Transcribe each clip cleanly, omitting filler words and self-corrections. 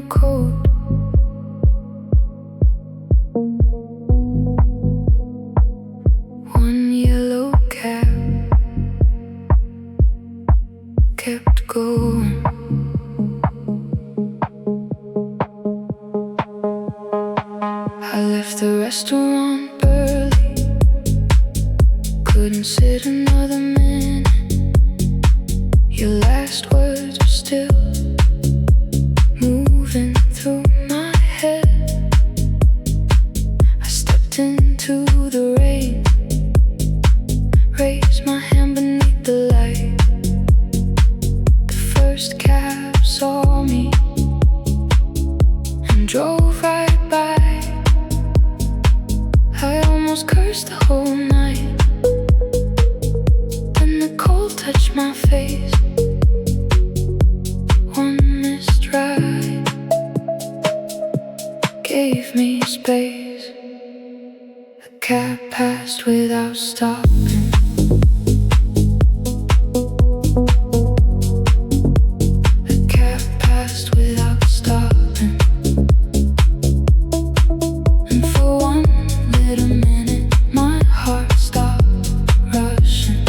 coat. One yellow cab kept going. I left the restaurant early, couldn't sit another minute. Your last words were still moving through my head. I stepped into the rain, raised my hand beneath the light. The first cab saw me and drove right by. I almost cursed the whole night. Then the cold touched my face. One missed ride gave me space. A cab passed without stopping. A cab passed without stopping. And for one little minute, my heart stopped rushing.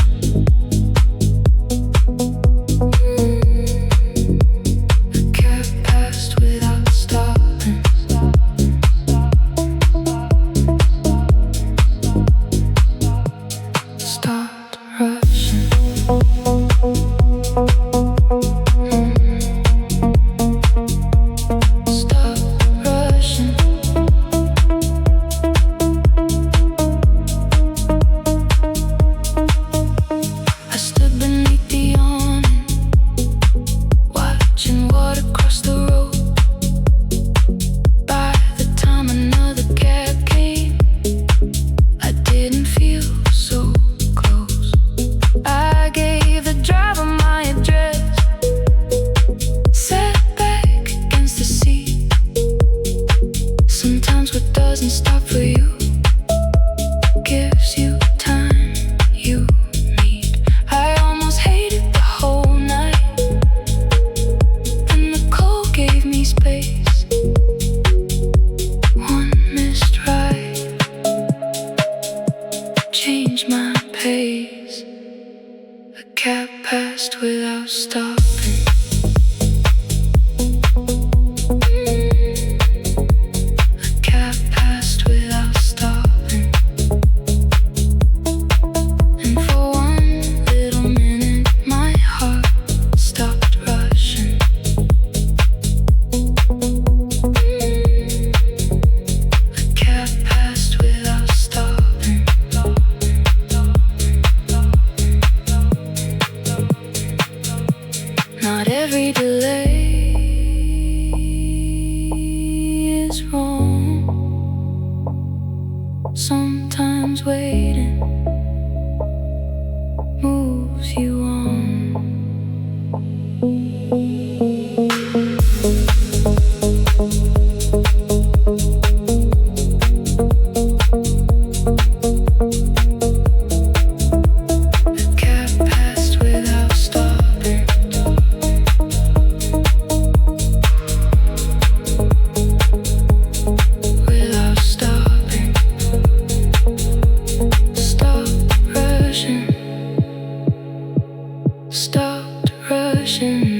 A cab passed without stopping. Stopped rushing. Stopped rushing. I stood beneath the awning, watching water cross the road. By the time another cab came, I didn't feel so close. I gave the driver my address, sat back against the seat. Sometimes what doesn't stop for you gives you time you need. I almost hated the whole night, and the cold gave me space. One missed ride changed my pace. A cab passed without stopping. A cab passed without stopping. And for one little minute, my heart stopped rushing. A cab passed without stopping. Not every delay is wrong. Sometimes waiting moves you on. A cab passed without stopping. Without stopping. Stopped rushing. Stopped rushing.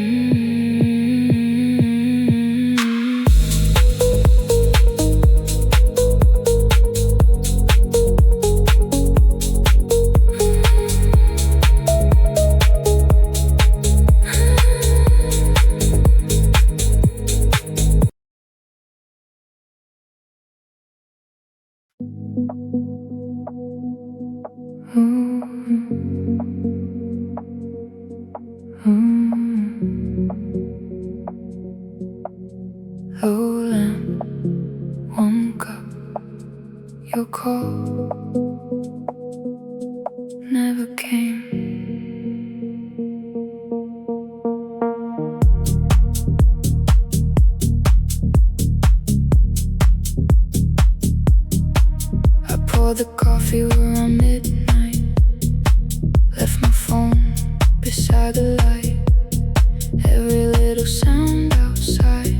Low lamp, one cup, your call never came. I poured the coffee around midnight, left my phone beside the light. Every little sound outside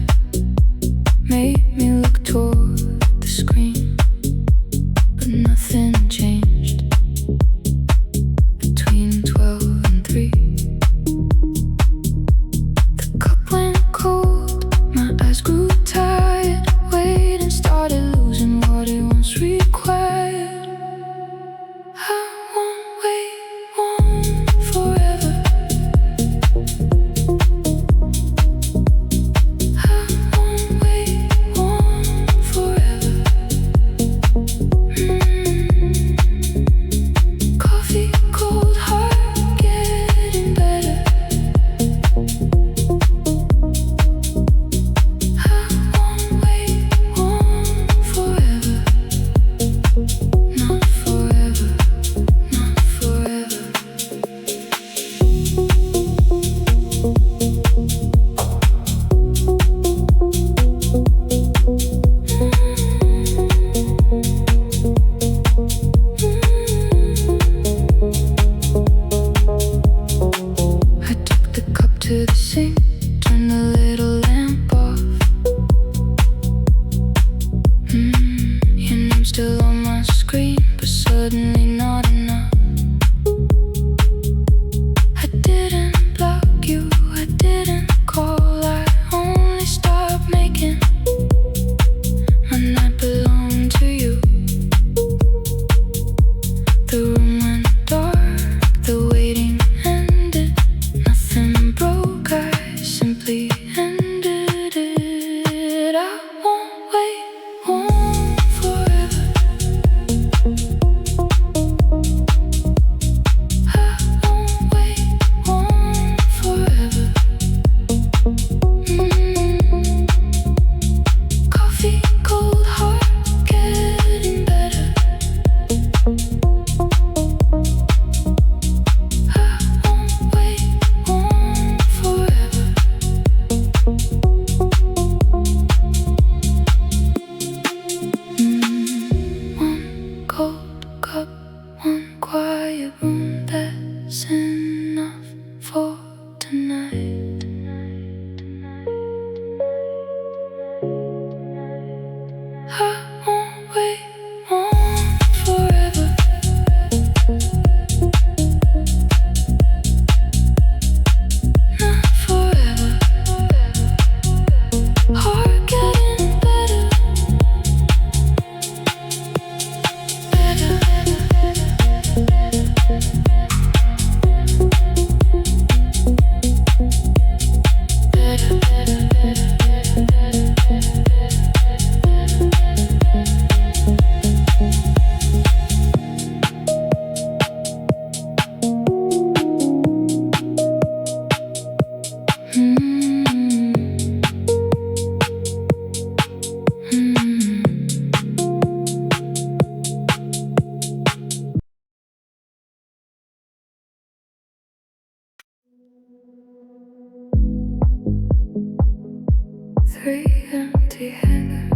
Three empty hangars,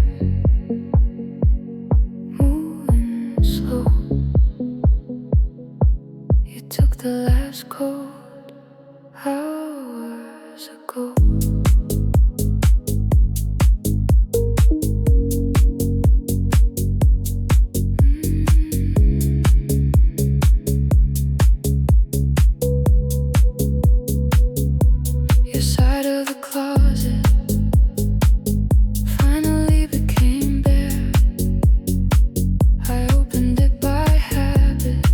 moving slow. You took the last cold hours ago. Your side of the closet finally became bare. I opened it by habit,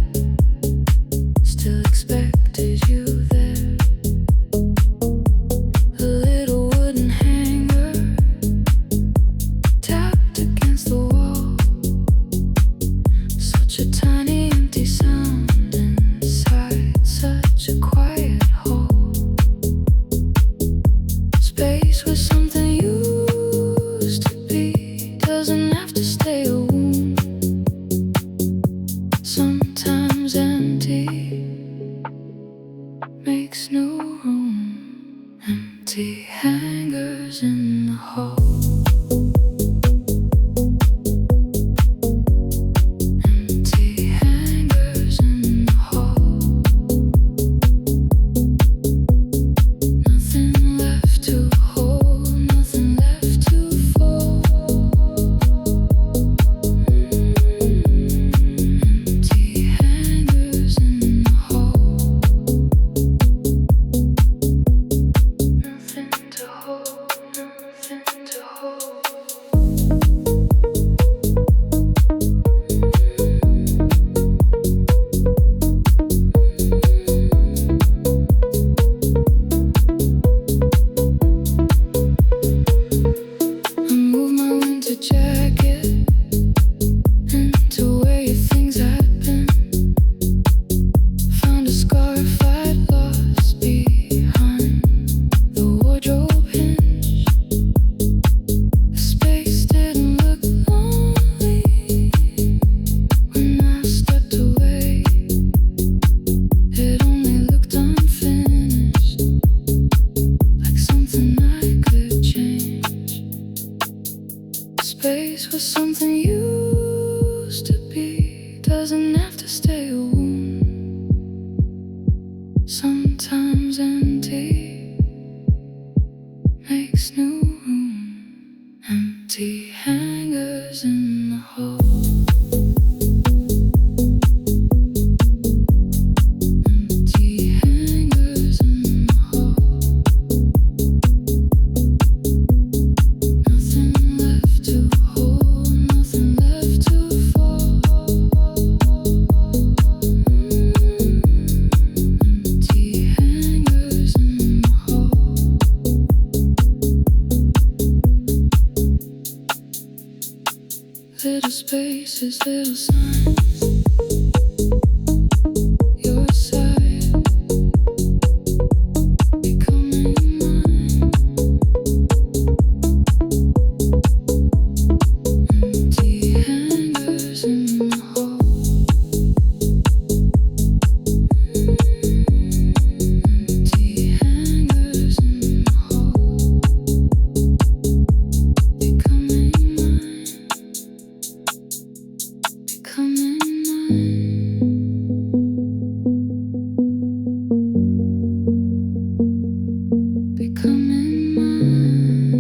still expected you there. A little wooden hanger tapped against the wall. Such a tiny empty sound inside such a quiet hall. Space was something used to be, doesn't have to stay a wound. Sometimes empty makes no room. Empty hangers in the hall. Empty hangers in the hall. Nothing left to hold, nothing left to fold. Empty hangers in the hall. Nothing to hold, nothing to hold. I moved my winter jacket into where your things had been. Found a scarf I'd lost behind the wardrobe hinge. The space didn't look lonely when I stepped away. It only looked unfinished, like something I could change. Space was something used to be, doesn't have to stay a wound. Sometimes empty makes no room. Empty hangers in the hall. Empty hangers in the hall. Nothing left to hold, nothing left to fold. Empty hangers in the hall. Little spaces, little signs. Your side becoming mine. Empty hangers in the hall. Empty hangers in the hall. Becoming mine. Becoming mine. Becoming mine.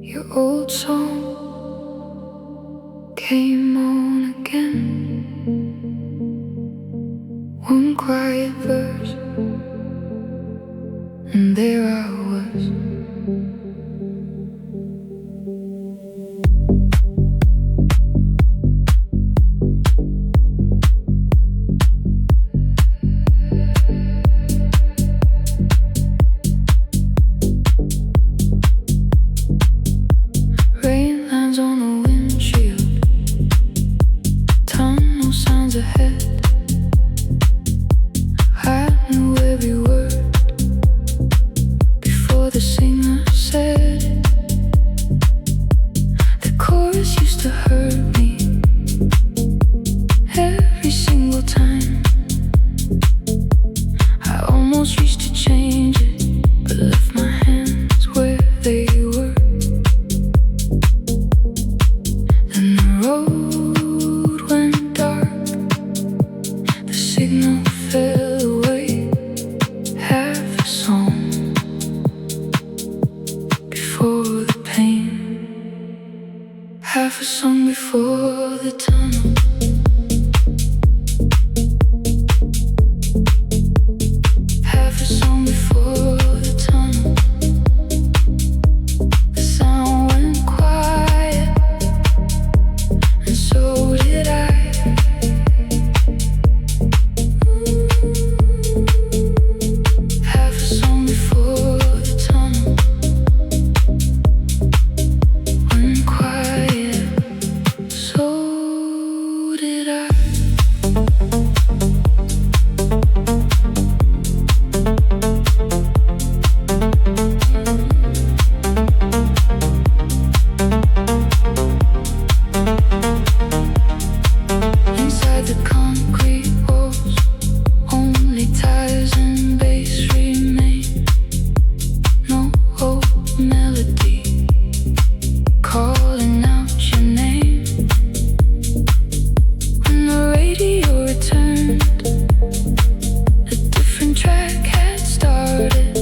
Your old song came on again. One quiet verse, and there I was. Rain lands on the windshield, tunnel signs ahead. I knew every word song before the tunnel. The sound went quiet, and so did I. Half a song before the tunnel went quiet, so did I. Inside the concrete walls, only tires and bass remain. No old melody calling out your name. When the radio returned, a different track had started.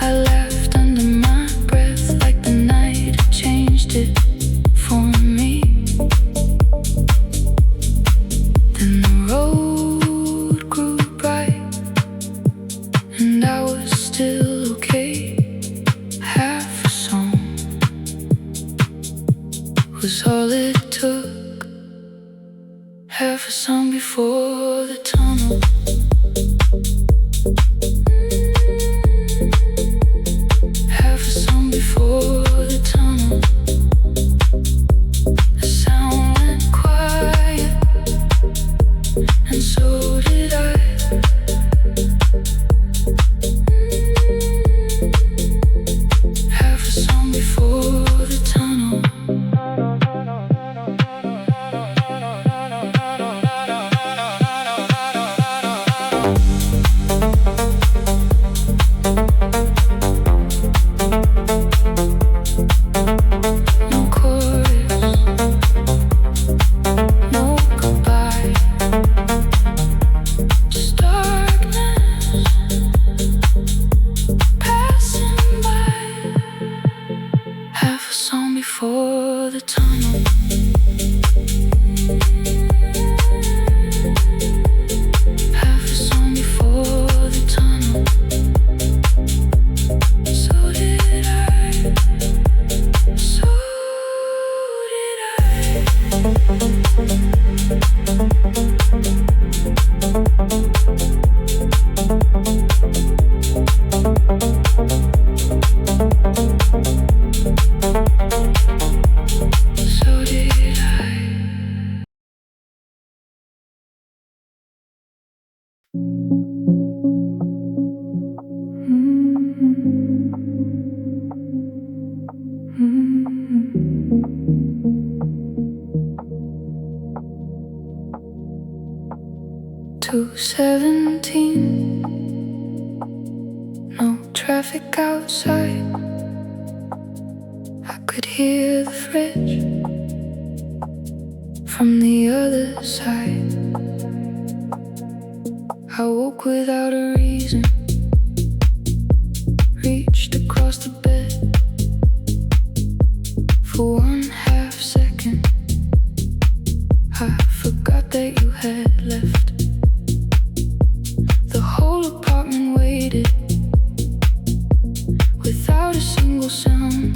I laughed under my breath like the night had changed it for me. Then the road grew bright, and I was still okay. Half a song was all it took. Half a song before the tunnel. Half a song before the tunnel. The sound went quiet, and so did I. Half a song before the tunnel. No chorus, no goodbye, just darkness passing by. Half a song before the tunnel. Half a song before the tunnel. So did I. So did I. So did I. To 17, no traffic outside. I could hear the fridge from the other side. I woke without a reason, reached across the bed. For 1/2 second, I forgot that you had left. The whole apartment waited without a single sound.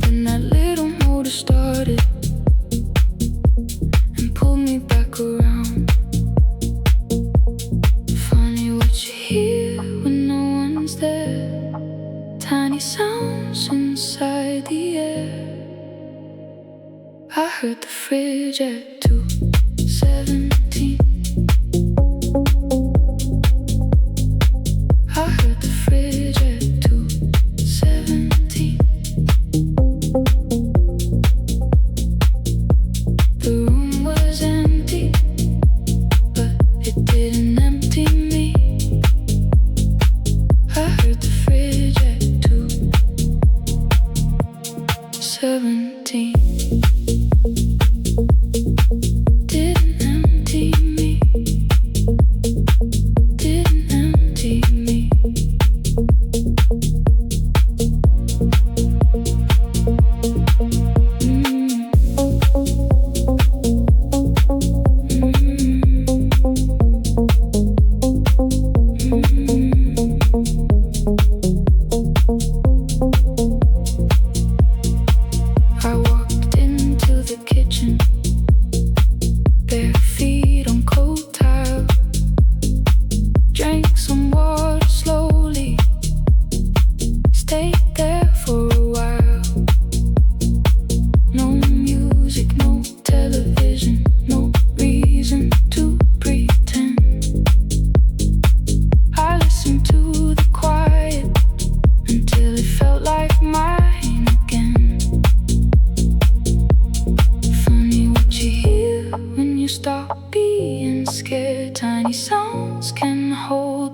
Then that little motor started and pulled me back around. Funny what you hear when no one's there. Tiny sounds inside the air. I heard the fridge at 2:17. I heard the fridge at 2:17. The room was empty, but it didn't empty me. I heard the fridge at 2:17.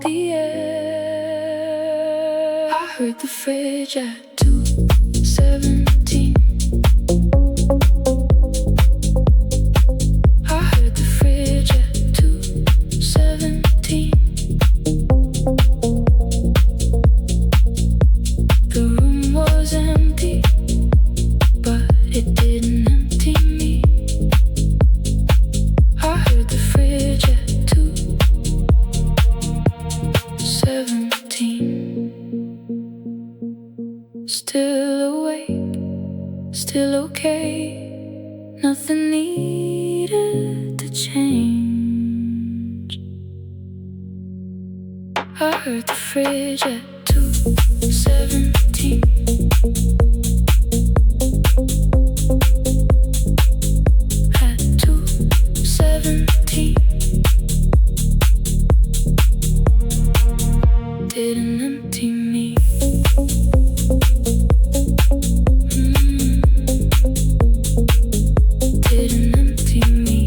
the air. I heard the fridge at 2:17. I heard the fridge at 2:17. The room was empty, but it didn't empty me. I heard the fridge at 2:17. Still awake, still okay. Nothing needed to change. I heard the fridge at 2:17. At 2:17. Didn't empty me. Didn't empty me.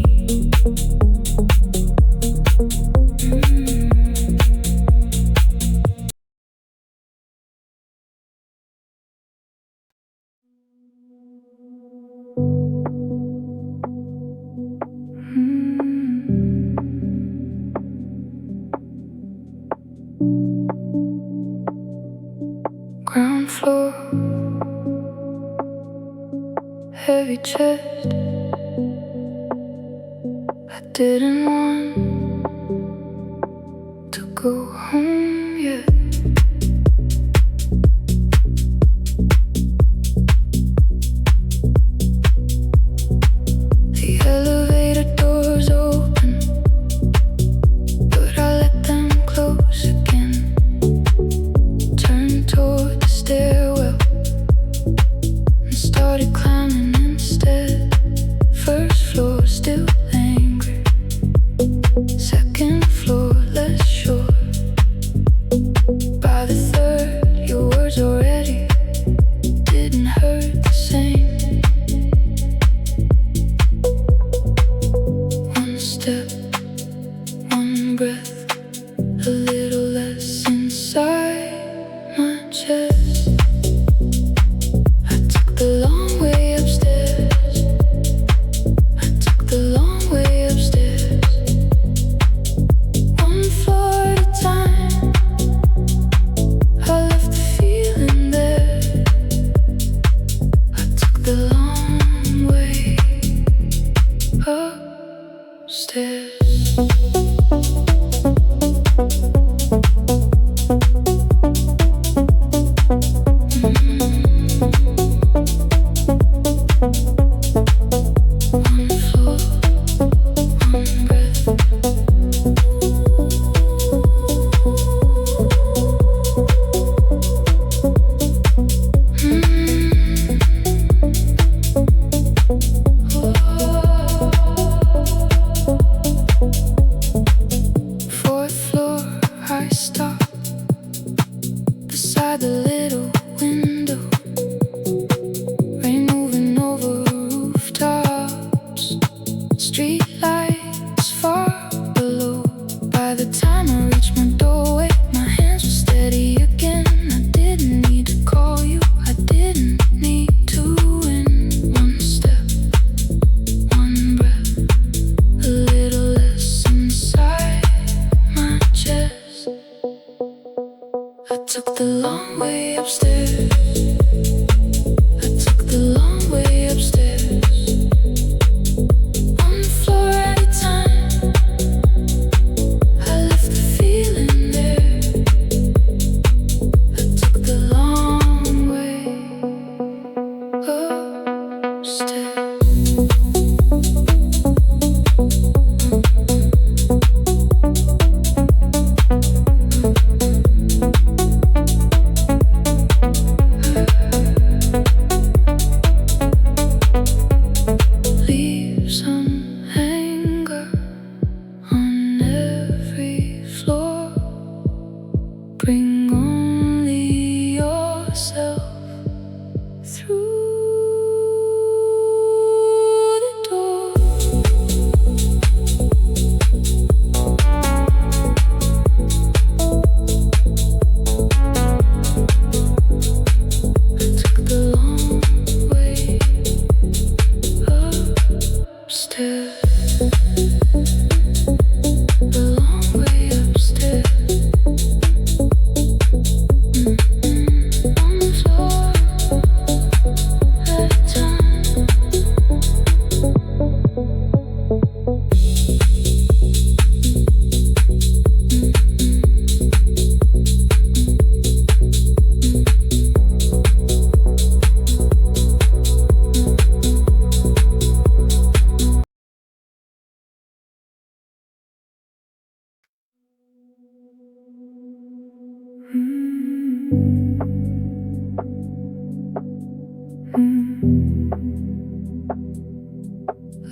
Ground floor, heavy chest. I didn't want to go home yet. The elevator doors open, but I let them close again. Turned toward the stairwell and started climbing instead. First floor, still angry. Second floor, less sure. By the third, your words already didn't hurt the same. One step, one breath, a little less inside my chest. I took the long way upstairs. I took the long way upstairs. One floor at a time. I left the feeling there. I took the long way upstairs. One floor, one breath. Fourth floor, I stopped beside the little window. Rain moving over rooftops, street lights far below. By the time I reached my doorway, my hands were steady again. I didn't need to call you, I didn't need to win. One step, one breath, a little less inside my chest. I took the long way upstairs. I took the long way upstairs. One floor at a time. I left the feeling there. I took the long way upstairs. Leave some anger on every floor. Bring only yourself through the door.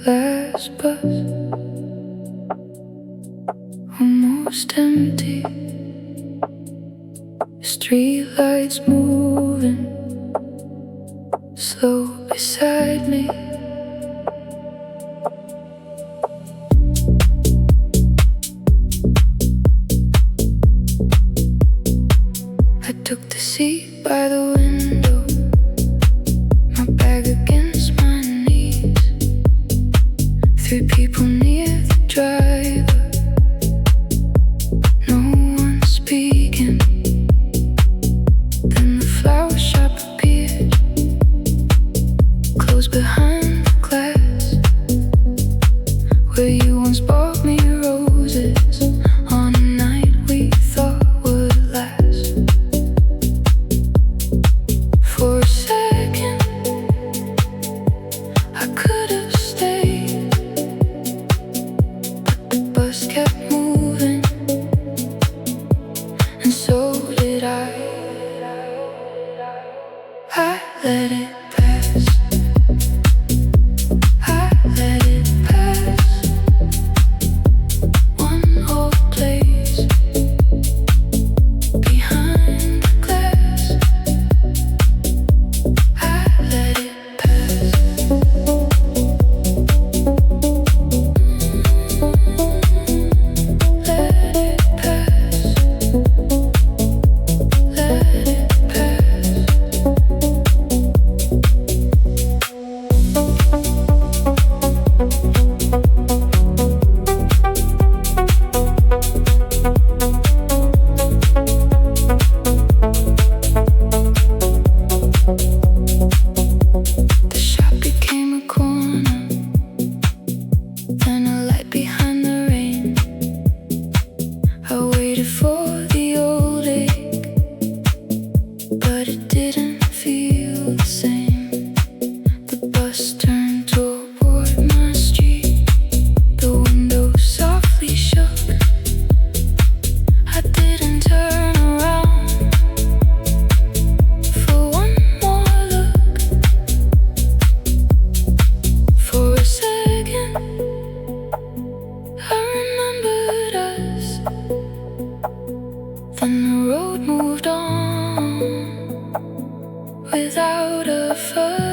last bus, almost empty. Street lights moving slow beside me. I took the seat by the window, my bag against my knees. 3 people near the driver, no one speaking. Then the flower shop appeared, closed behind the glass, where you once bought me roses on a night we thought would last. For a second, I could have stayed, but the bus kept moving, and so did I. I let it pass. I let it pass. One old place behind the glass. I let it pass. Let it pass. Let it pass. The shop became a corner, then a light behind the rain. I waited for the old ache, but it didn't feel the same. The bus turned toward my street, the window softly shook. I didn't turn around for one more look. For a second, I remembered us. Then the road moved on without a fuss.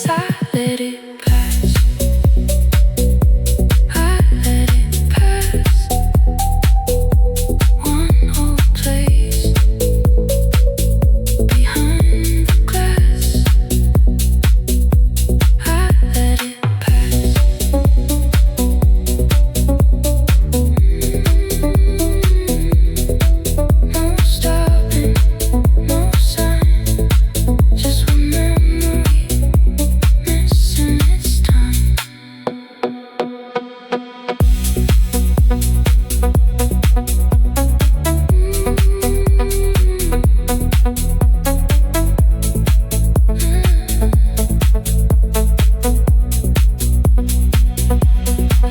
I let it pass. I let it pass. One old place behind the glass. I let it pass. No stopping, no sign, just one memory missing its time.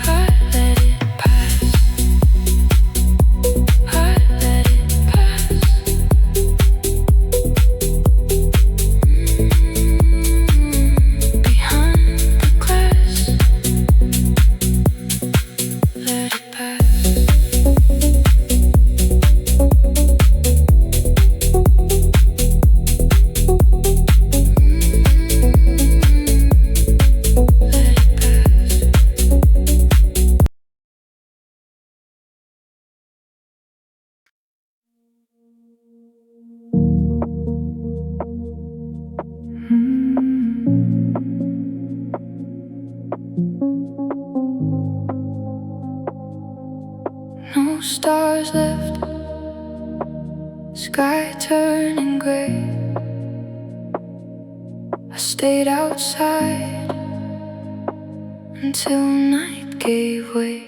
I let it pass. I let it pass. Behind the glass. Let it pass. Let it pass. No stars left, sky turning gray. I stayed outside until night gave way.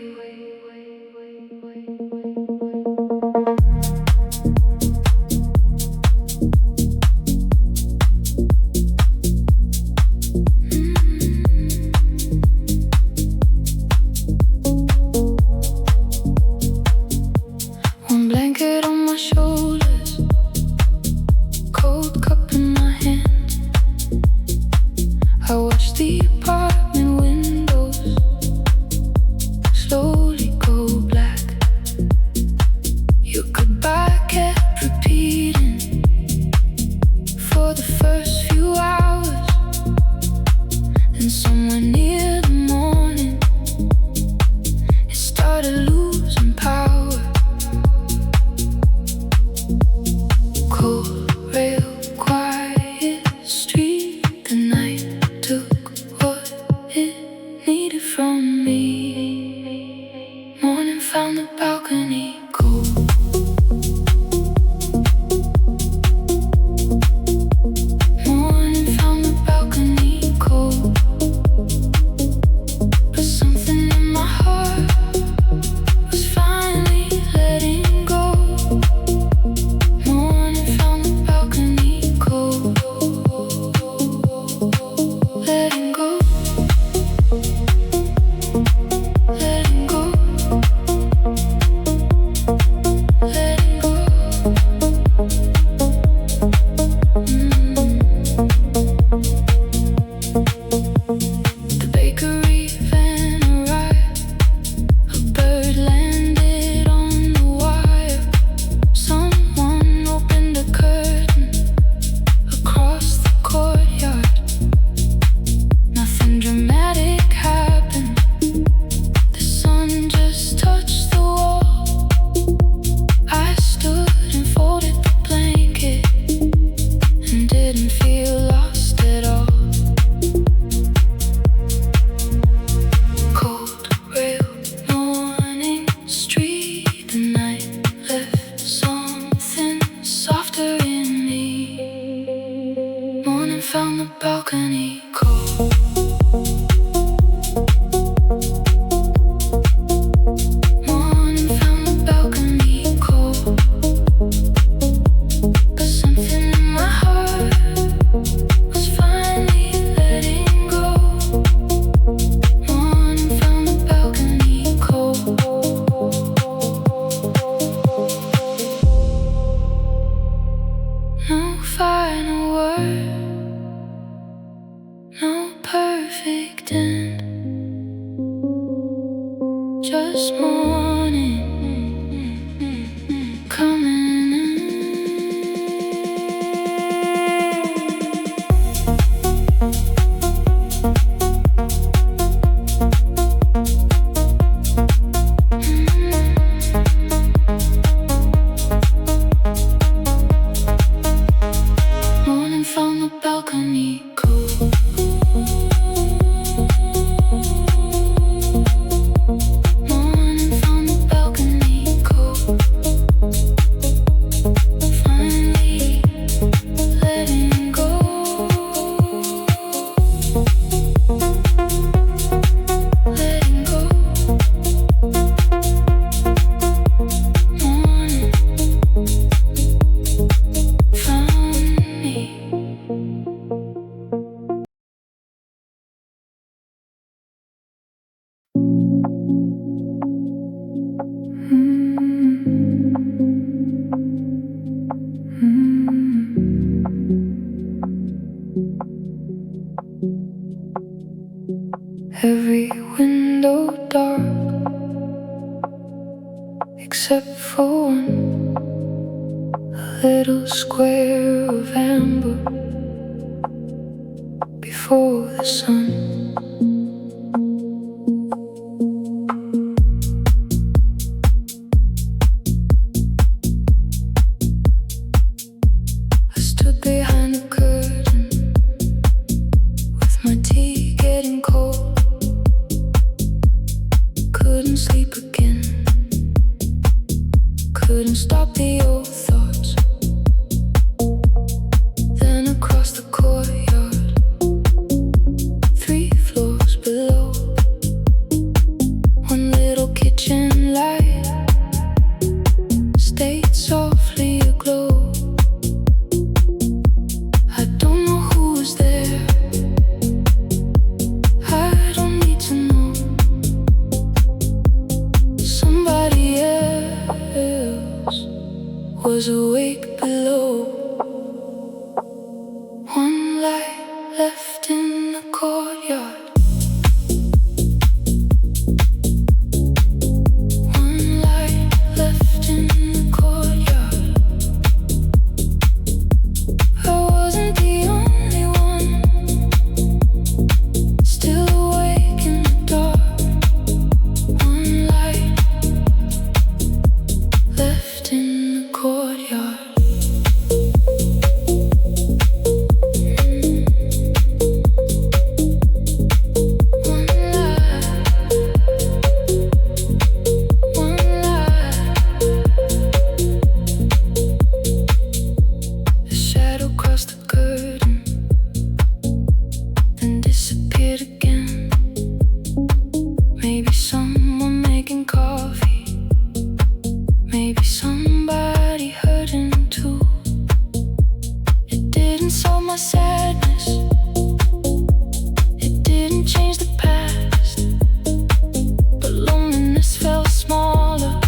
One blanket on my shoulders, cold cup in my hand. I watch the for one, a little square of amber before the sun. I stood behind the curtain with my tea getting cold. Couldn't sleep again, couldn't stop the old thoughts. Then across the courtyard, 3 floors below, one little kitchen light stayed softly aglow. I don't know who was there, I don't need to know. Somebody else was awake below. One light left in the courtyard. One light left in the courtyard. I wasn't the only one still awake in the dark. One light left in the courtyard. The shadow crossed the curtain, then disappeared again. Maybe someone making coffee, maybe somebody hurting too. It didn't solve my sadness, it didn't change the past, but loneliness felt smaller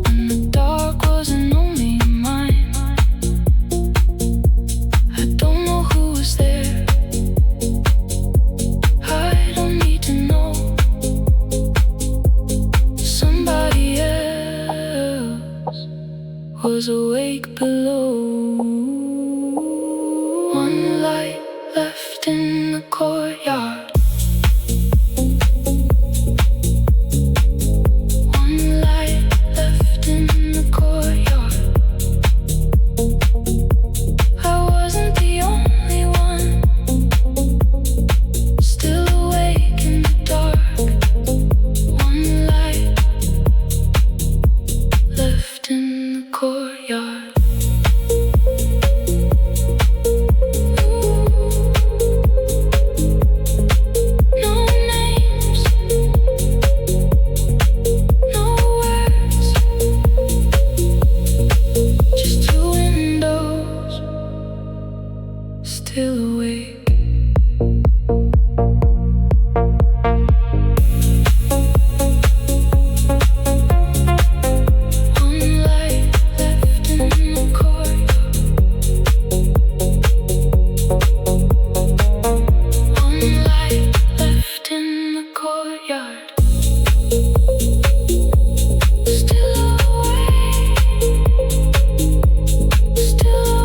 and the dark wasn't only mine. I don't know who was there, I don't need to know. Somebody else was awake below. One light left in the courtyard. One light left in the courtyard. I wasn't the only one still awake in the dark. One light left in the courtyard. No names, no words, just 2 windows still awake. One light left in the courtyard. One light left in the courtyard. Still awake, still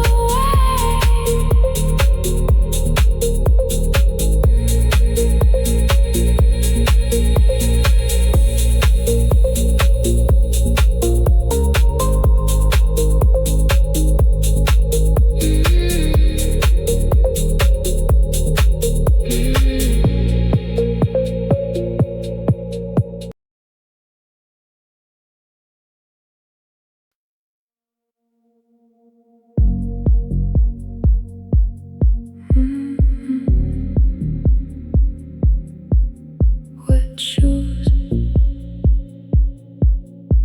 wet shoes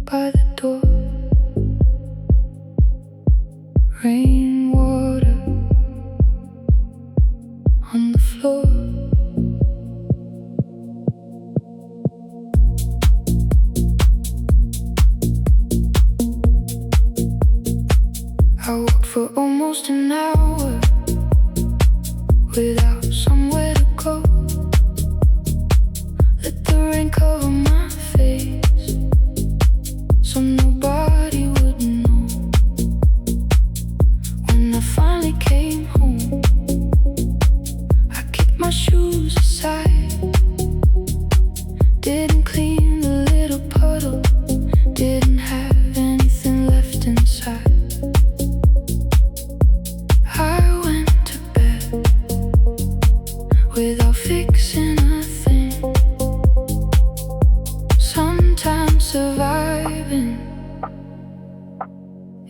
by the door, rainwater on the floor. I walked for almost an hour without somewhere to go. Let the rain cover my face so nobody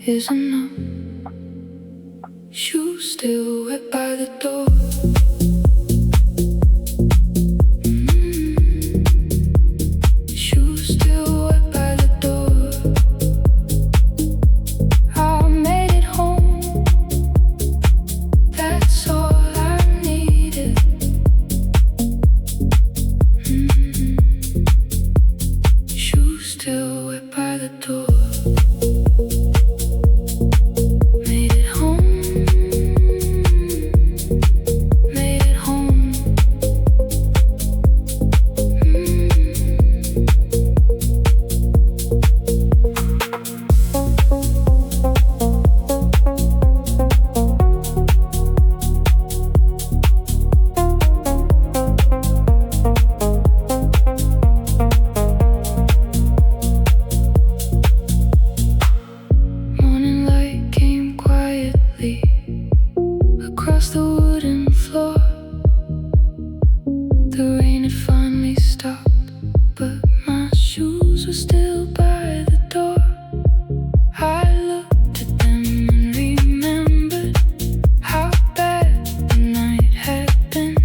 is enough. Shoes still wet by the door. Shoes still wet by the door. I made it home. That's all I needed. Shoes still wet by the door. Across the wooden floor, the rain had finally stopped, but my shoes were still by the door. I looked at them and remembered how bad the night had been.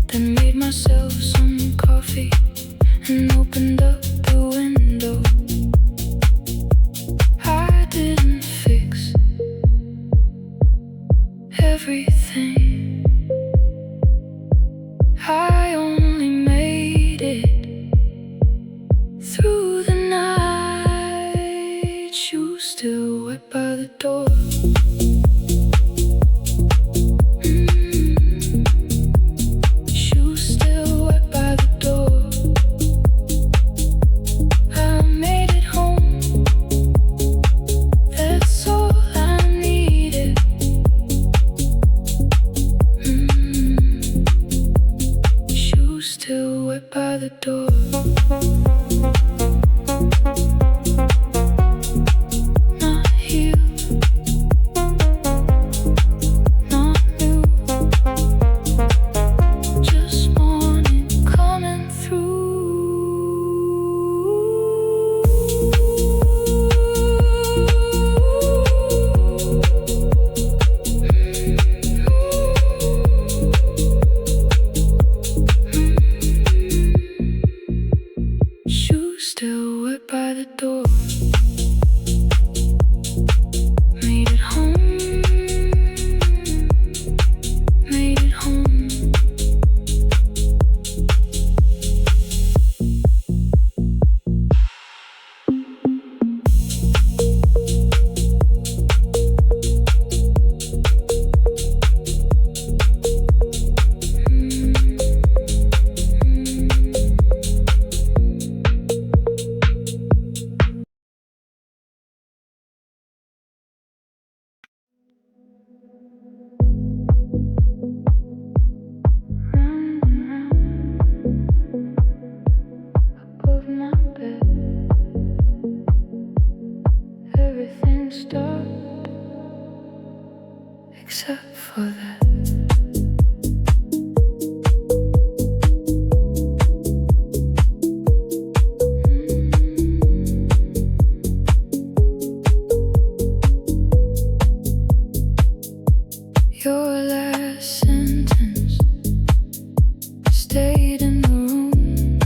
Then made myself some coffee and opened up the window. I didn't fix everything, I only made it through the night. Shoes still wet by the door. Shoes still wet by the door. I made it home. That's all I needed. Shoes still wet by the door. Not healed, not new. Just morning coming through. Shoes still wet by the door. Made it home. Made it home. Round and round above my bed, everything stopped except for that. Your last sentence stayed in the room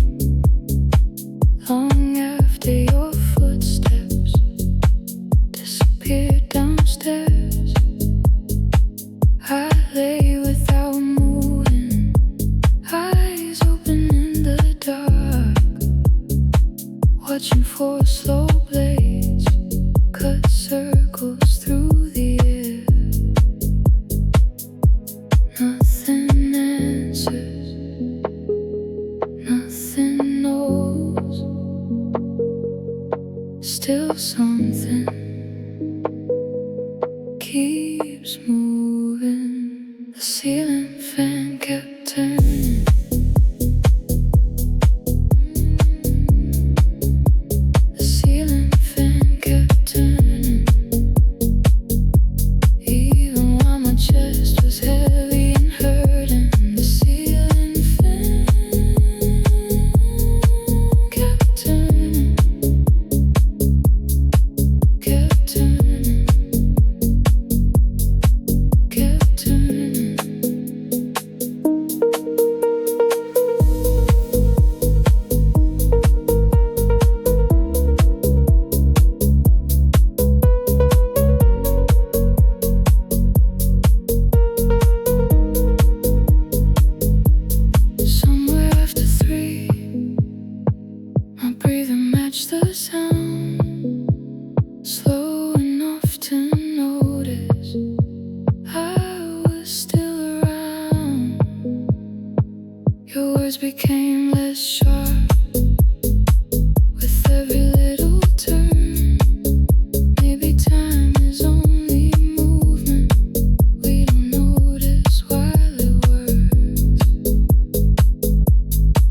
long after your footsteps disappeared downstairs. I lay without moving, eyes open in the dark, watching for slow blades cut circles through the air. Nothing answers, nothing knows. Still something keeps moving. The ceiling fan kept turning. The ceiling fan kept turning. Even while my chest was heavy and hurting, the ceiling fan kept turning. Kept slow enough to notice I was still around. Your words became less sharp with every little turn. Maybe time is only movement we don't notice while it works.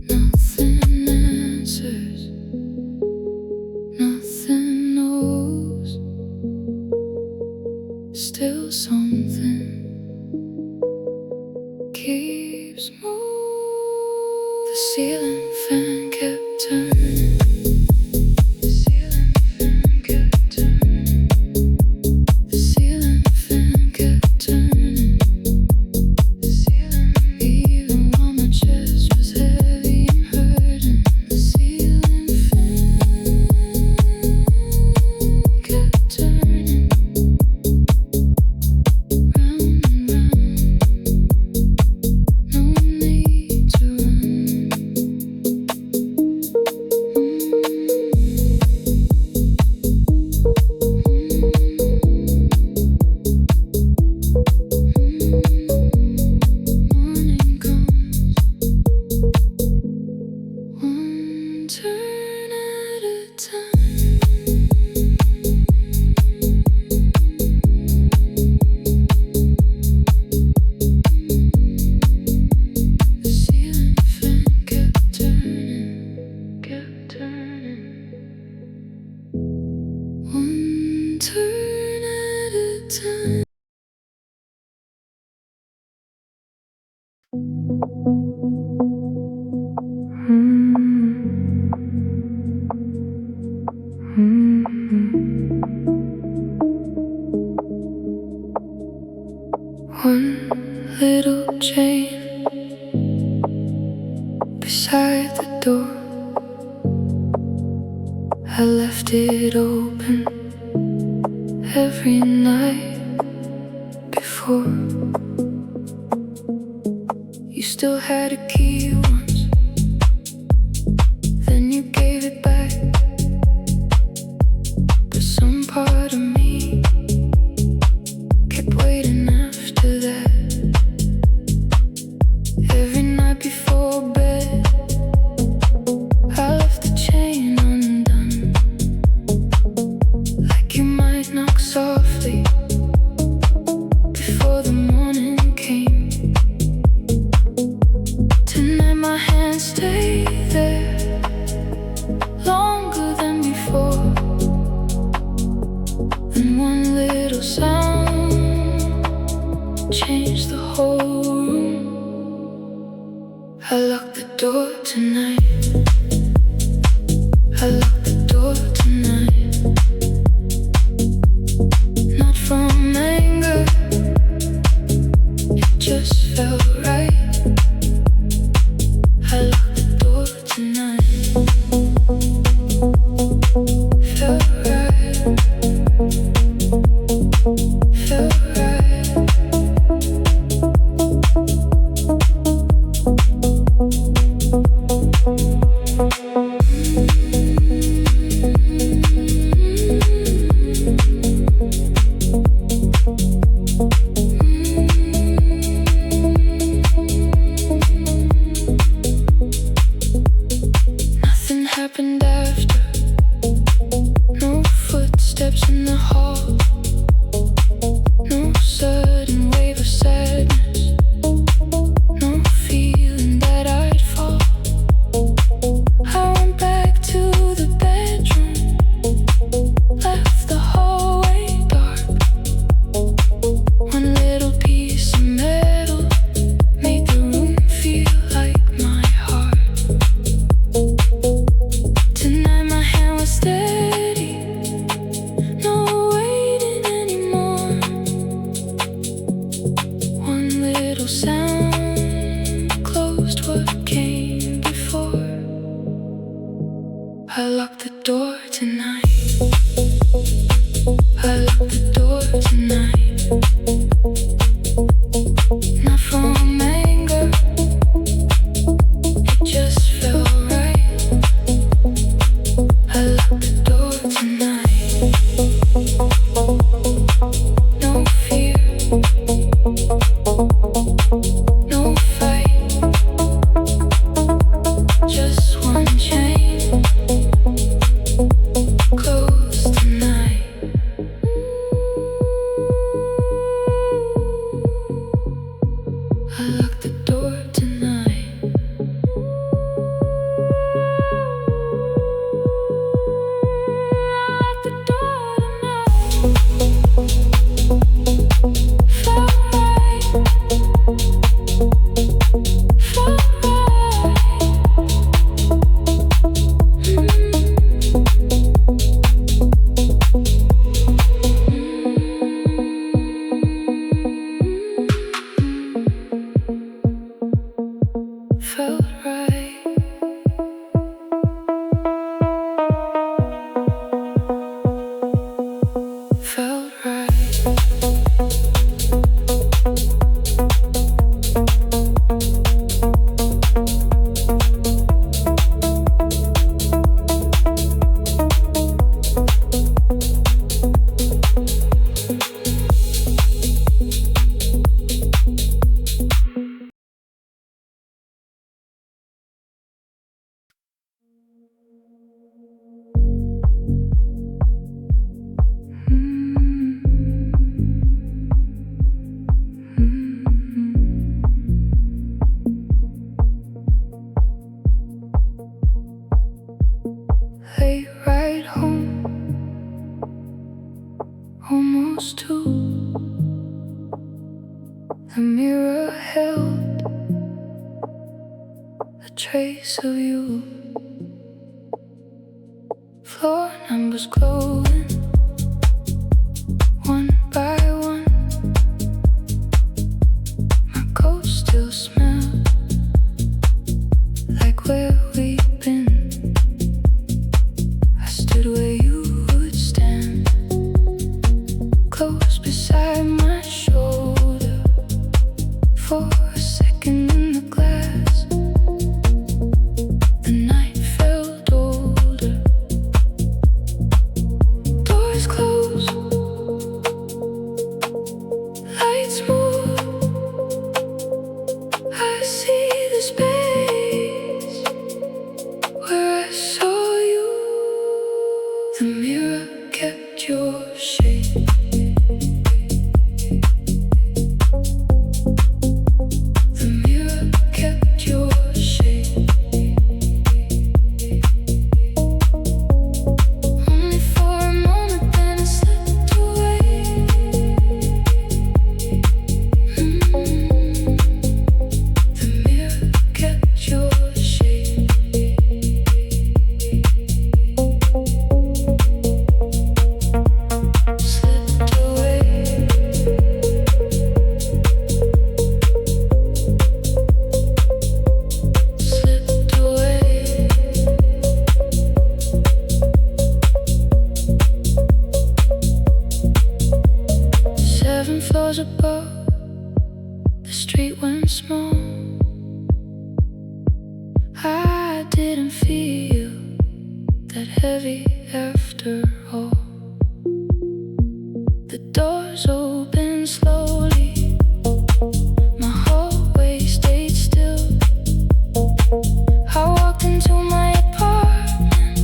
Nothing answers, nothing knows. Still something keeps moving. The ceiling fan kept turning. The ceiling fan kept turning. The ceiling fan kept turning. The ceiling, even while my chest was heavy and hurting. The ceiling fan kept turning. Round and round, no need to run. Morning comes, one turn at a time. The ceiling fan kept turning, kept turning. One turn at a time. One little chain beside the door. I left it open every night before. You still had a key once, then you gave it back. But some part of me kept waiting after that. Every night before bed, I left the chain undone. Like you might knock softly before the morning came. Tonight my hands stay there longer than before. And one little sound changed the whole room. I locked the door tonight. I locked the door tonight. Not from anger, it just felt right. I locked the door tonight. Felt right. Felt right. Nothing happened after. No footsteps in the hall. No sudden wave of sadness. No feeling that I'd fall. I went back to the bedroom. Left the hallway dark. One little piece of metal made the room feel like my heart. Tonight my hand was steady. No way No fear, no fight, just one chain, close tonight. I lock the door tonight. I lock the door tonight. Felt right. Felt Felt right. Felt right. Late ride home, almost two. The mirror held a trace of you. Floor numbers glowing, one by one. My coat still smells like where we've been. I stood where you would stand, close beside my shoulder. For a second in the glass, the night felt older. Doors close, lights move. I see the space where I saw you. The mirror kept your shape. The mirror kept your shape. Only for a moment, then it slipped away. The mirror kept your shape. Slipped away. Slipped away. 7 floors above, the street went small. I didn't feel that heavy after all. The doors opened slowly, my hallway stayed still. I walked into my apartment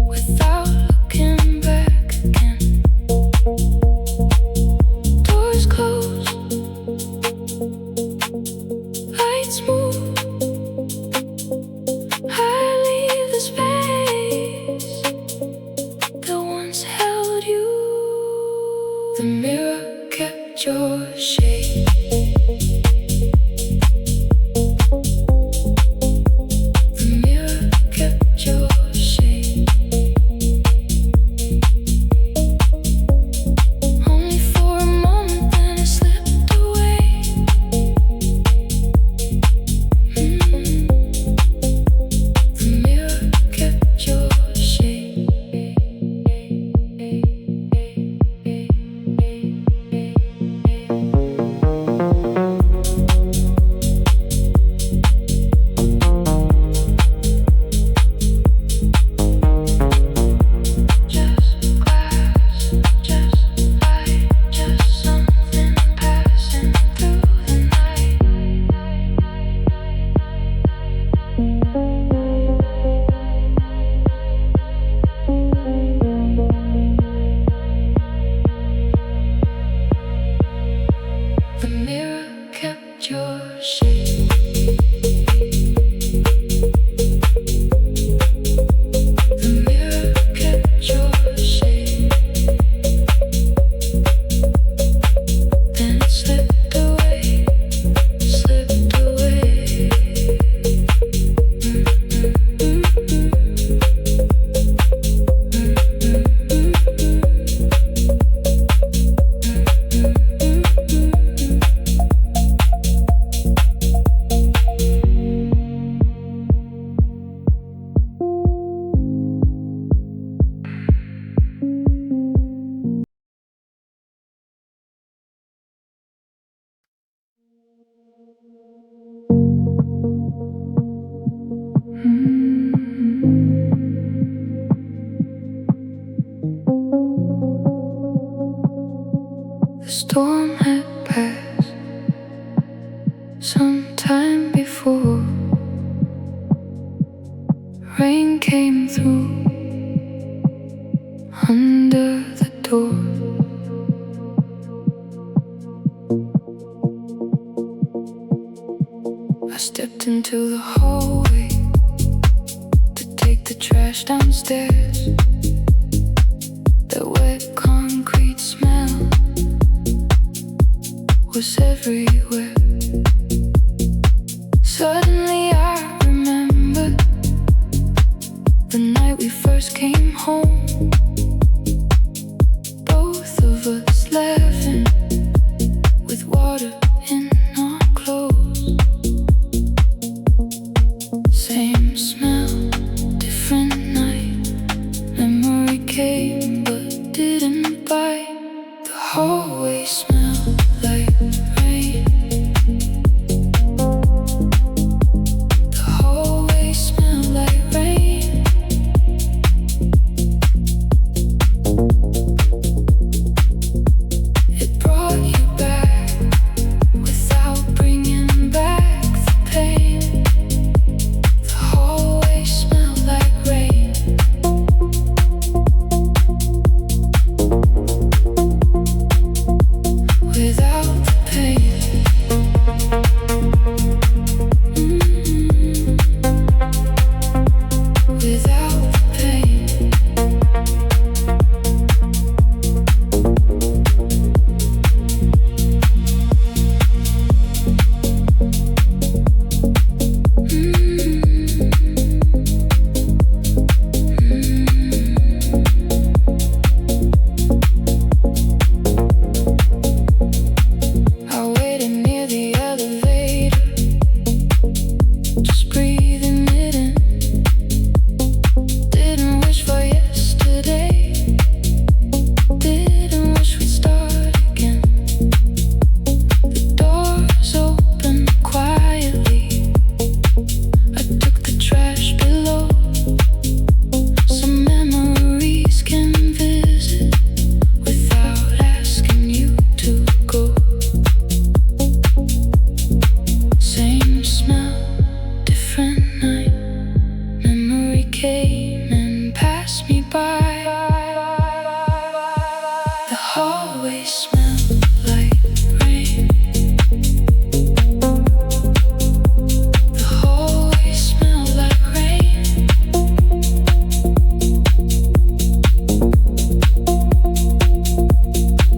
without looking back again. Doors close, lights move. I leave the space that once held you. The mirror kept your shape. The mirror kept your shape. Only for a moment, then it slipped away. The mirror kept your shape. The storm had passed sometime before. Rain came through under the door. I stepped into the hallway to take the trash downstairs. That wet concrete smell was everywhere. Suddenly I remembered the night we first came home. Both of us laughing with water in our clothes. Same smell, different night. Memory came but didn't bite. The hallway smelled like rain. The hallway smelled like rain. It brought you back without bringing back the pain. The hallway smelled like rain. Without the pain. Without the pain. I waited near the elevator, just breathing it in. Didn't wish for yesterday, didn't wish we'd start again. The doors opened quietly. I took the trash below. Some memories can visit without asking you to go. Same smell, different night. Memory came and passed me by. The hallway smelled like rain. The hallway smelled like rain.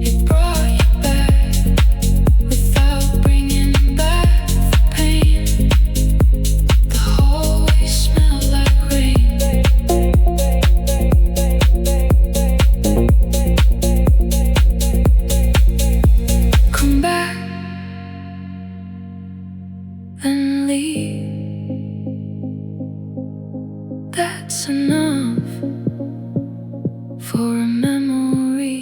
It brought you back without bringing back the pain. The hallway smelled like rain. Come back and leave. That's enough for a memory.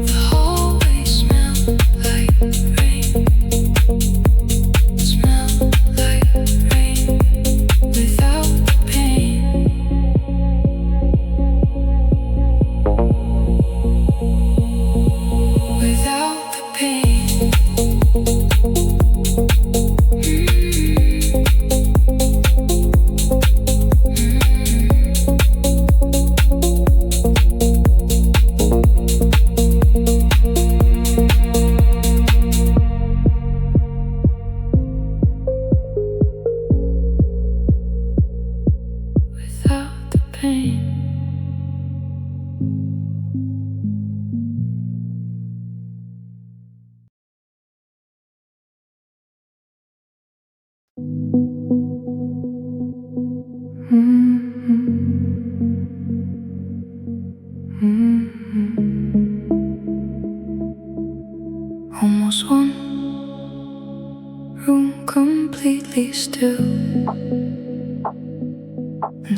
The hallway smelled like rain. Smelled like rain. Without the pain. Without the pain. Without the pain. Almost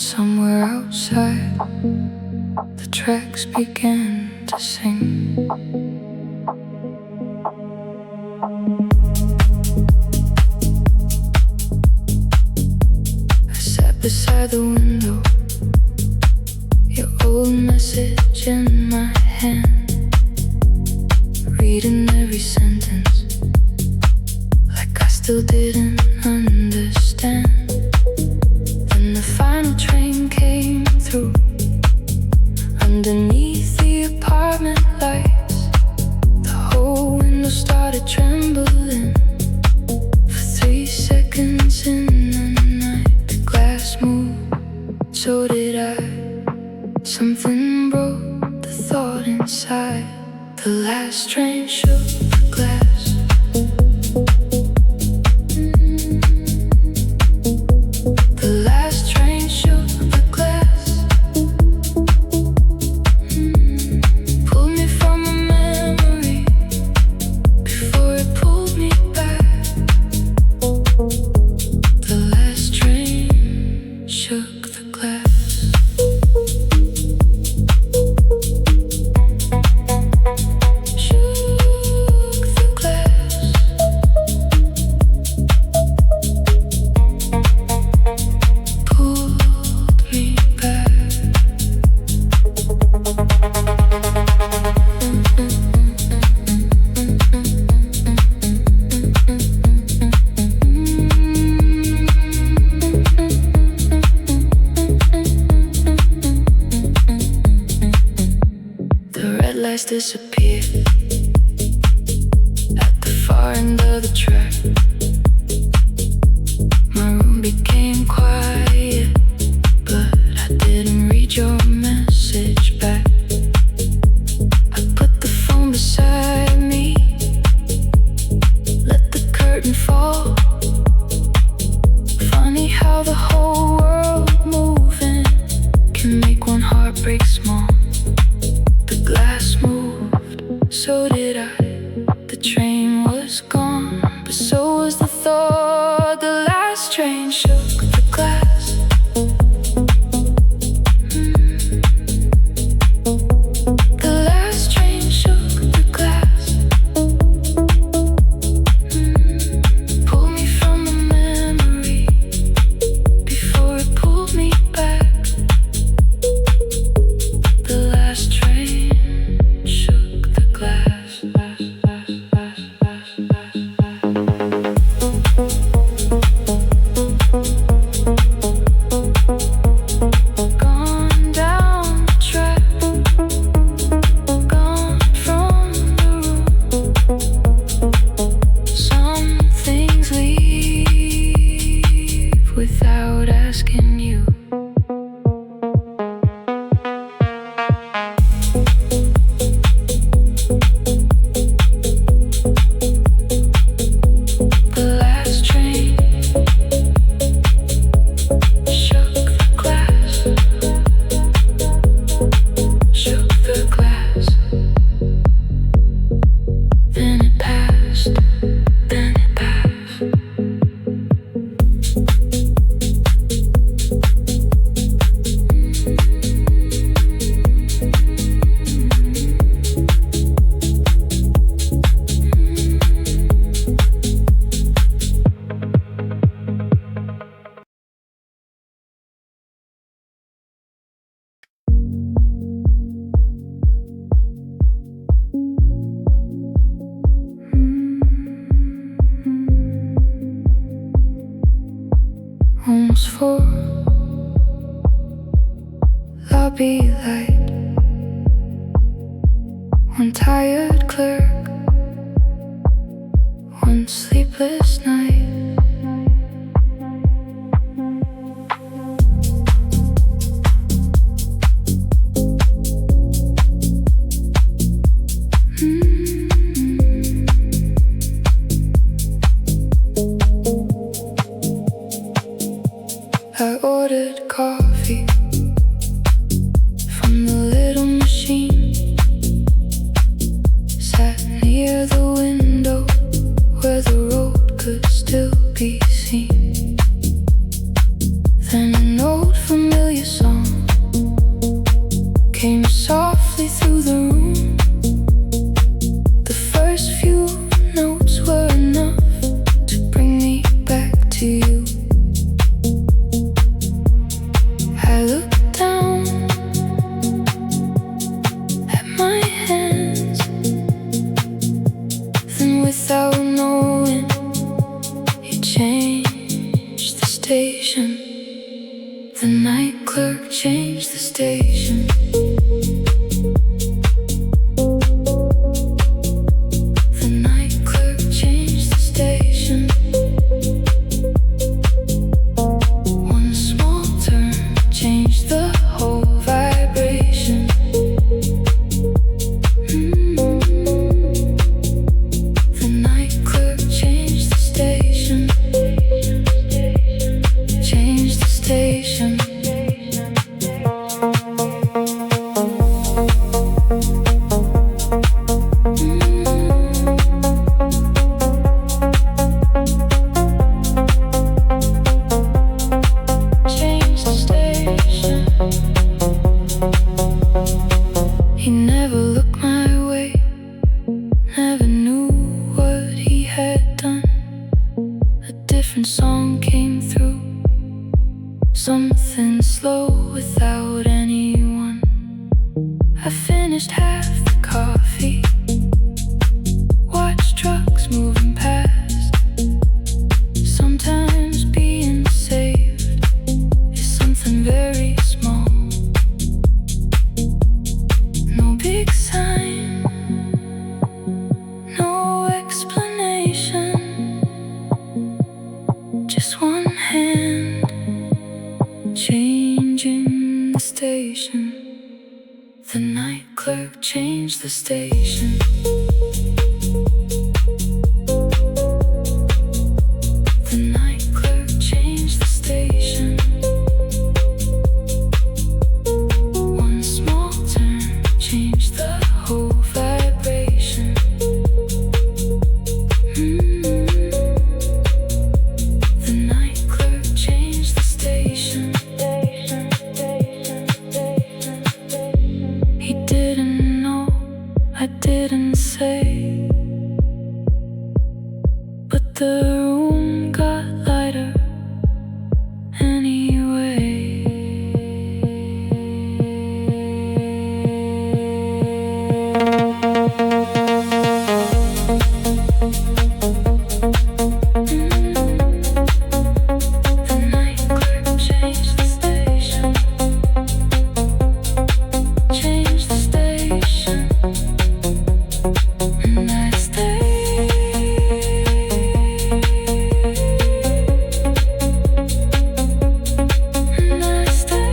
somewhere outside, the tracks began to sing. I sat beside the window, your old message in my hand, reading every sentence like I still didn't understand. Then the final train came through underneath the apartment lights. The whole window started trembling for 3 seconds in the night. The glass moved, so did I. Something broke the thought inside. The last train shook the glass. Disappeared at the far end of the track. My room became quiet, but I didn't read your message back. I put the phone beside me, let the curtain fall. Funny how the whole world moving can make one heart break small. The glass moved, so did I. The train was gone, but so was the thought. The last train shook the glass. The last train shook the glass. Pulled me from the memory before it pulled me back. The last train shook the glass. Gone down the track, gone from the room. Some things leave without asking you. The last train shook the glass, shook the glass. Then it passed, then it passed. Almost 4, lobby light. One tired clerk, one sleepless night. I ordered coffee from the little machine, sat near the window where the road could still came softly through the room. The first few notes were enough to bring me back to you. I looked down at my hands, then without knowing, you changed the station. The night clerk changed the station. The night clerk changed the station. One small turn changed the whole vibration. The night clerk changed the station. Changed the station. He never looked my way, never knew what he had done. A different song came through, something slow without anyone. I finished half the coffee, watched trucks moving past. Sometimes being saved is something very small. No big sign, no explanation, just one hand changing the station. The night clerk changed the station. The night clerk changed the station. One small turn changed the whole vibration. The night clerk changed the station. He didn't know, I didn't say, but the room got lighter anyway. The night clerk changed the station. Changed the station. And I stayed. And I stayed.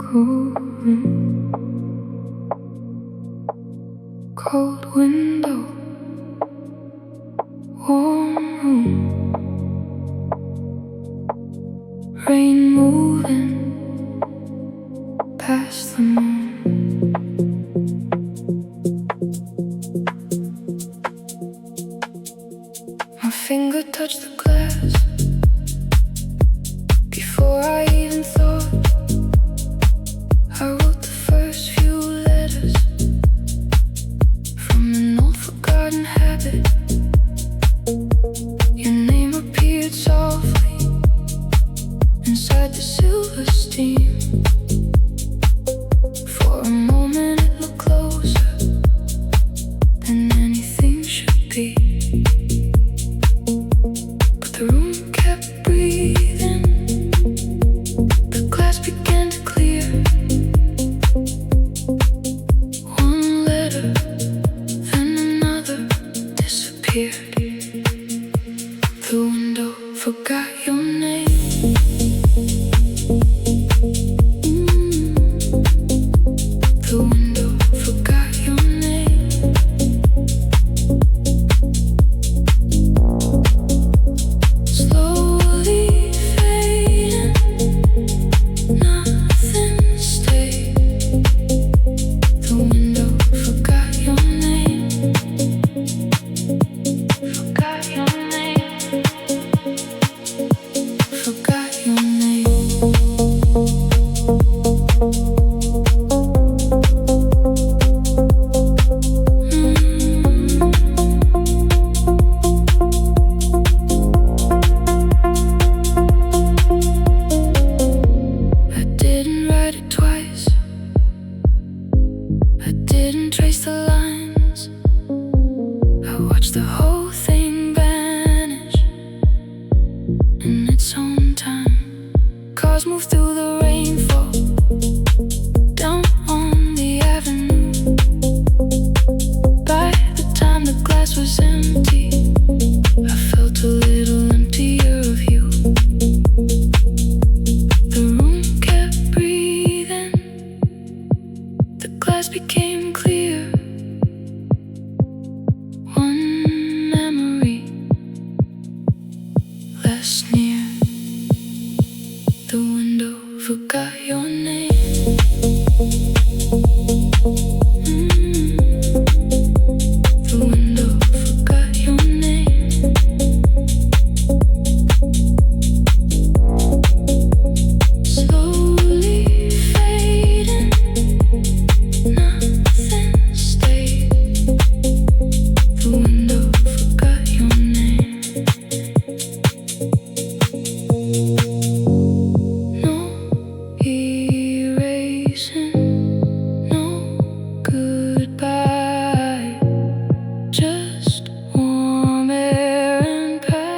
Cool room, cold window, warm room, rain moving past the moon. My finger touched the glass before I even thought. I wrote the first few letters from an old forgotten habit. Your name appeared softly inside the silver steam. For a moment it looked closer than anything should be. But the room kept breathing. forgot your name. The window forgot your name. Slowly fading, nothing stayed. The window forgot your name. Forgot your name. Forgot your name. I didn't write it twice. I didn't trace the lines. I watched the whole thing vanish in its own time. Cars move through the rainfall, down on the avenue. By the time the glass was empty, I felt a little emptier of you. The room kept breathing, the glass became clear. One memory less near. The window forgot your name. The window forgot your name. Slowly fading, nothing stayed. The window forgot your name. No erasing, no goodbye. Just warm air and passing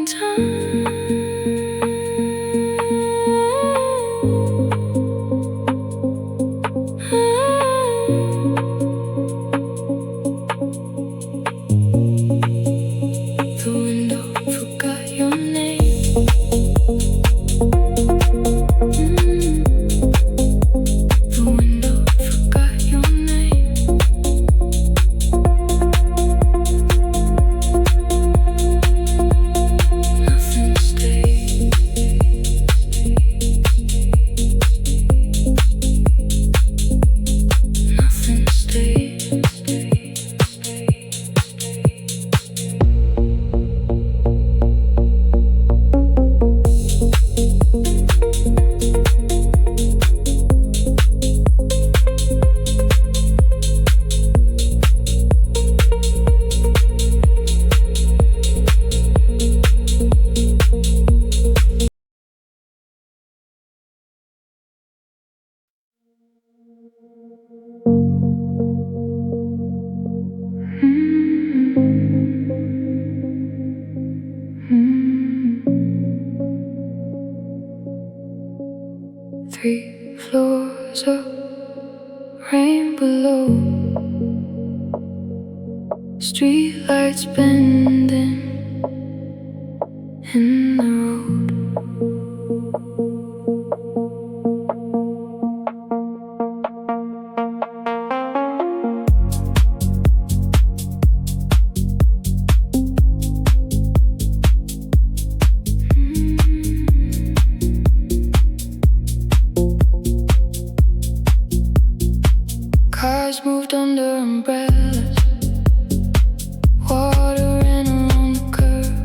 time. The window forgot your name. The window forgot your name. Nothing stayed. Nothing stayed. Three floors up, rain below. Street lights bending in the road. Cars moved under umbrellas, water ran along the curb.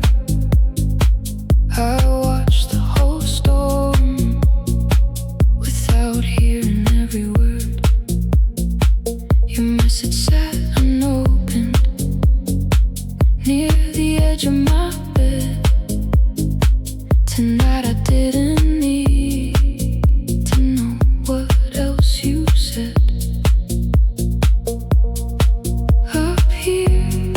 I watched the whole storm without hearing every word. Your message sat unopened near the edge of my bed. Tonight I didn't need to know what else you said. Up here,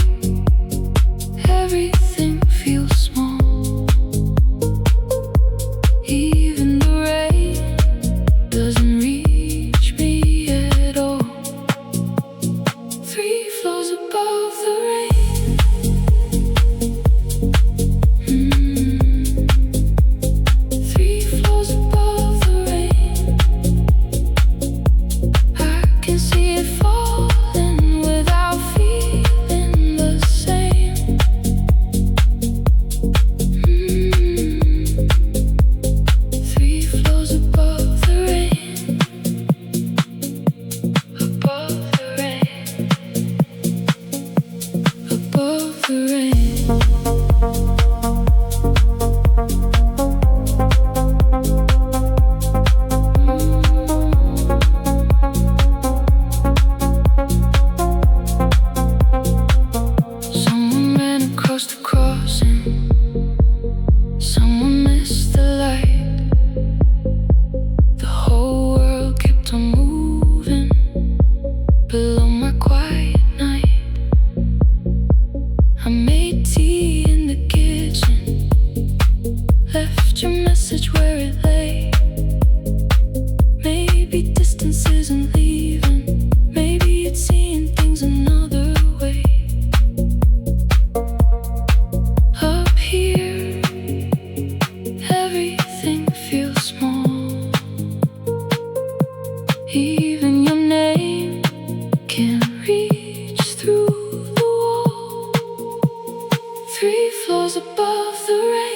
everything feels small. Even the rain doesn't reach me at all. 3 floors above the rain. I made tea in the kitchen, left your message where it lay. Maybe distance isn't leaving, maybe it's seeing things another way. Up here, everything feels small. Even your name can't reach through the wall. 3 floors above the rain.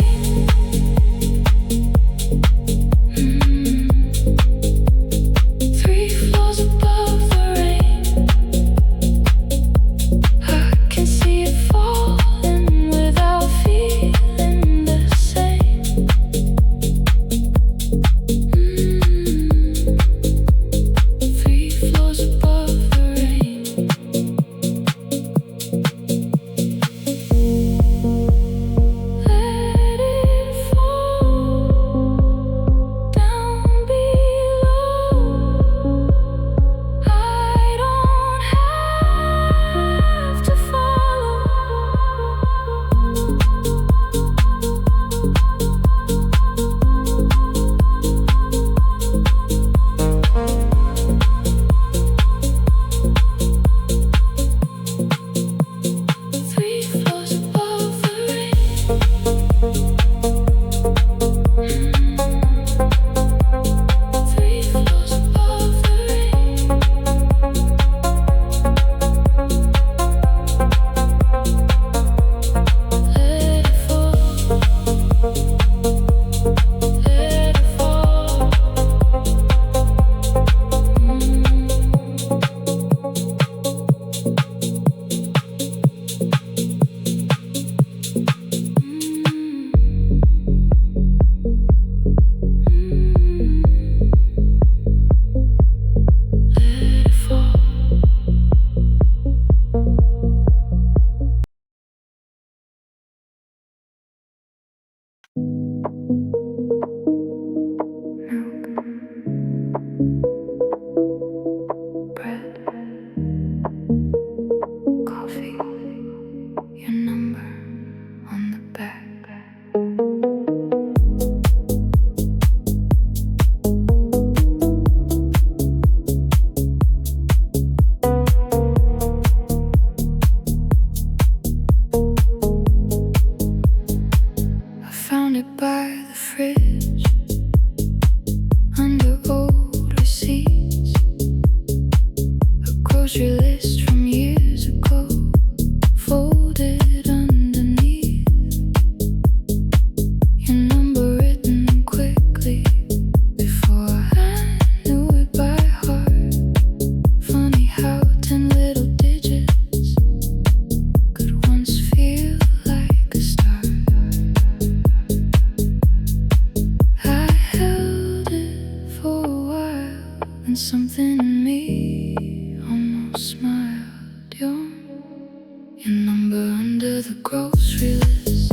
Something in me almost smiled. Your number under the grocery list.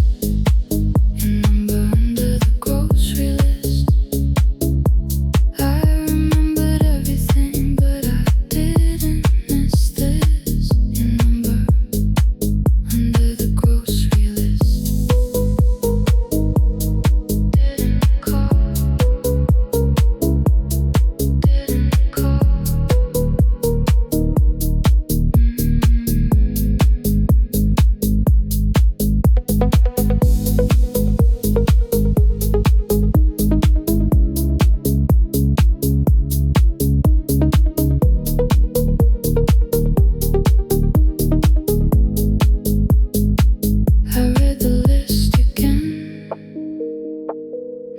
Your number under the grocery list. I remembered everything, but I didn't miss this. Your number under the grocery list. Didn't call.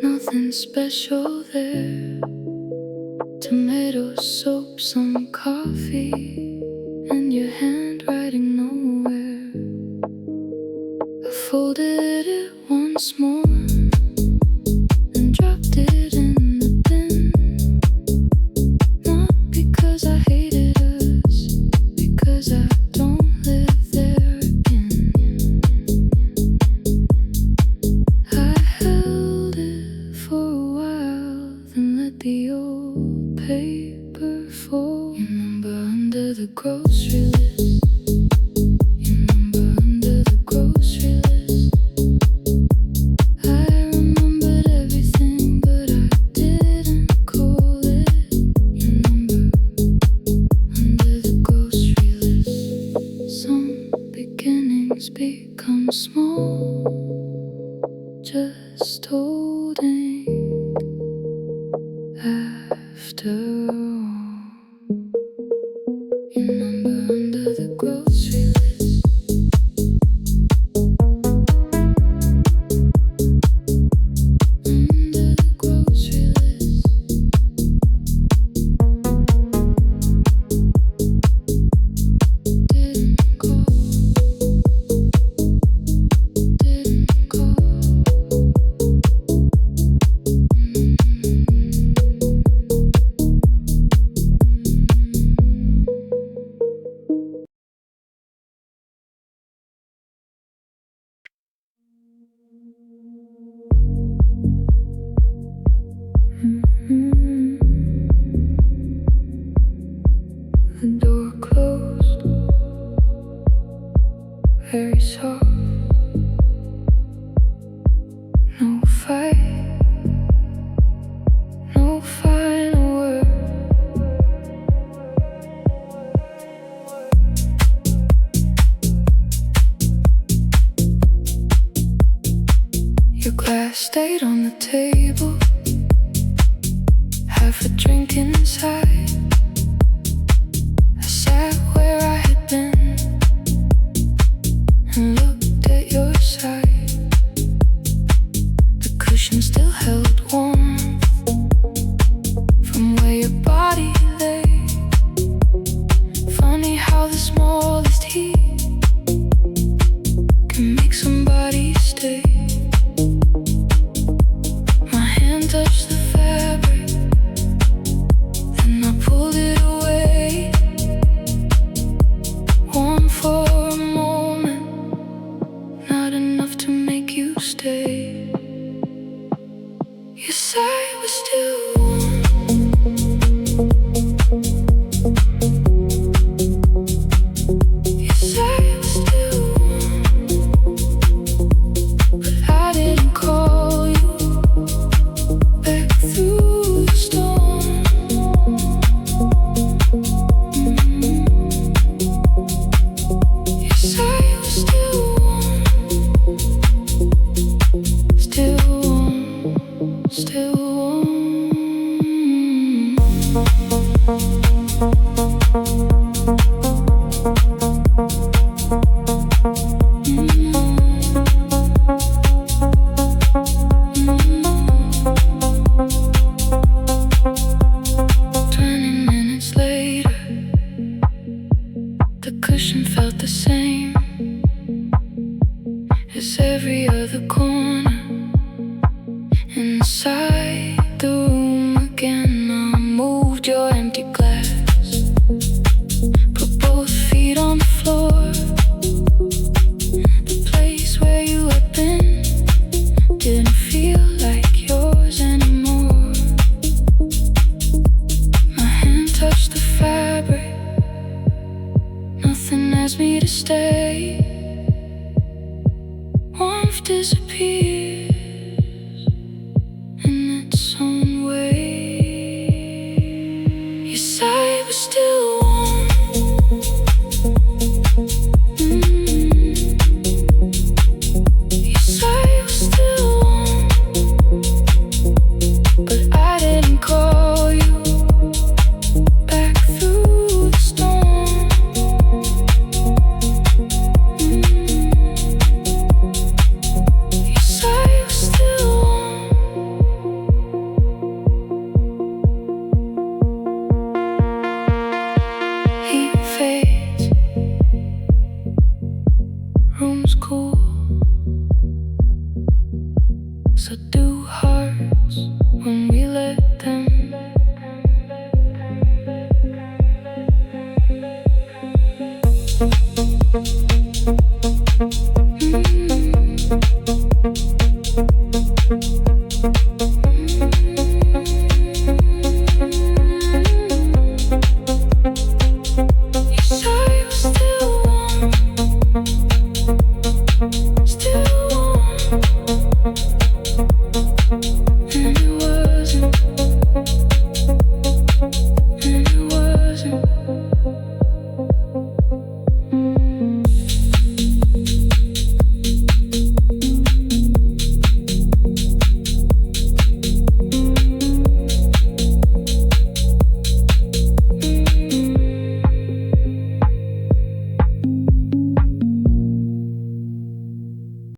Nothing special there. Tomato soup, some coffee, and your handwriting nowhere. I folded it once more and dropped it in the bin. Not because I hated us, because I don't live there again. I held it for a while, then let the old paper fall. Your number under the grocery list. Your number under the become small, just holding after all. Your number under the grocery list. Under the grocery list. Didn't call. Didn't call. The door closed, very soft. No fight, no final word. Your glass stayed on the table, half a drink inside. I sat where I had been and looked at your side. The cushion still held warm from where your body lay. Funny how the smallest heat can make somebody stay. My hand touched the fabric, then I pulled it away. Warm for a moment, not enough to make you stay. Your side was still warm. Your side was still warm, but I didn't call you back through the storm. Your side was still warm, still warm, still warm. Minutes later, the cushion felt the same as every other corner. Inside the room again, I moved your empty glass, put both feet on the floor. The place where you had been didn't feel like yours anymore. My hand touched the fabric, nothing asked me to stay. Warmth disappears in its own way. Your side was still warm. Your side was still warm, but I didn't call you back through the storm. Your side was still warm. Heat fades, room's cool, so do hearts when we let